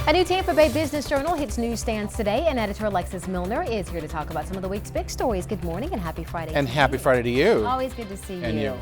A new Tampa Bay Business Journal hits newsstands today, and editor Alexis Muellner is here to talk about some of the week's big stories. Good morning and happy Friday. And happy Friday to you. Always good to see and you.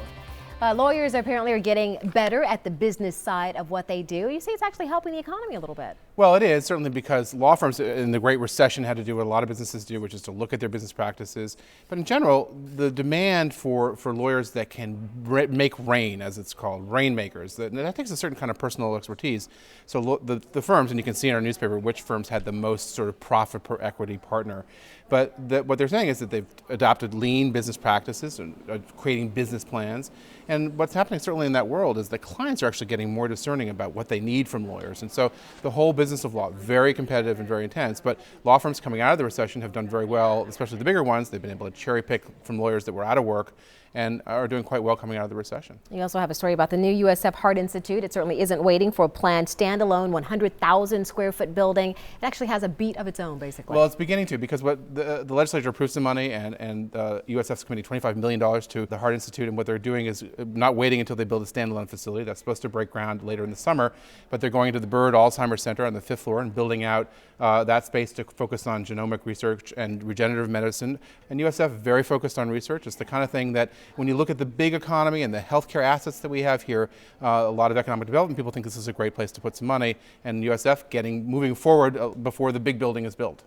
Lawyers apparently are getting better at the business side of what they do. You see, it's actually helping the economy a little bit. Well, it is, certainly because law firms in the Great Recession had to do what a lot of businesses do, which is to look at their business practices. But in general, the demand for lawyers that can make rain, as it's called, rainmakers, that takes a certain kind of personal expertise. So the firms, and you can see in our newspaper which firms had the most sort of profit per equity partner. But what they're saying is that they've adopted lean business practices and creating business plans. And what's happening certainly in that world is that clients are actually getting more discerning about what they need from lawyers. And so the whole business of law, very competitive and very intense. But law firms coming out of the recession have done very well, especially the bigger ones. They've been able to cherry pick from lawyers that were out of work and are doing quite well coming out of the recession. You also have a story about the new USF Heart Institute. It certainly isn't waiting for a planned standalone 100,000 square foot building. It actually has a beat of its own, basically. Well, it's beginning to, because what the legislature approved some money and USF's committing $25 million to the Heart Institute, and what they're doing is not waiting until they build a standalone facility. That's supposed to break ground later in the summer, but they're going to the Bird Alzheimer's Center on the 5th floor and building out that space to focus on genomic research and regenerative medicine. And USF very focused on research. It's the kind of thing that when you look at the big economy and the healthcare assets that we have here, a lot of economic development people think this is a great place to put some money, and USF moving forward before the big building is built.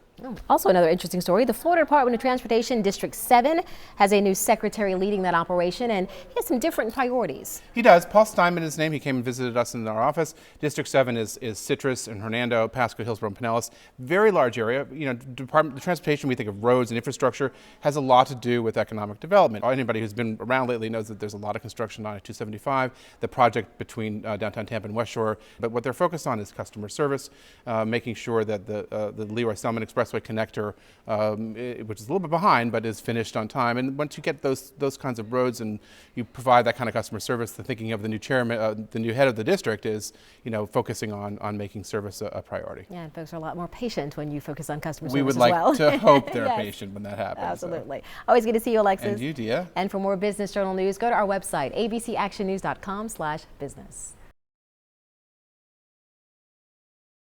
Also, another interesting story, the Florida Department of Transportation District 7 has a new secretary leading that operation, and he has some different priorities. He does. Paul Steinman is his name. He came and visited us in our office. District 7 is Citrus and Hernando, Pasco, Hillsborough, and Pinellas. Very large area. You know, the transportation, we think of roads and infrastructure, has a lot to do with economic development. Anybody who's been around lately knows that there's a lot of construction on I-275, the project between downtown Tampa and West Shore. But what they're focused on is customer service, making sure that the Leroy Selman Expressway connector, which is a little bit behind, but is finished on time. And once you get those kinds of roads and you provide that kind of customer service, the thinking of the new chairman, the new head of the district is, focusing on making service a priority. Yeah, and folks are a lot more patient when you focus on customer service We would as like well. to hope they're Yes. patient when that happens. Absolutely. Always good to see you, Alexis. And you, Dia. And for more Business Journal news, go to our website, abcactionnews.com/business.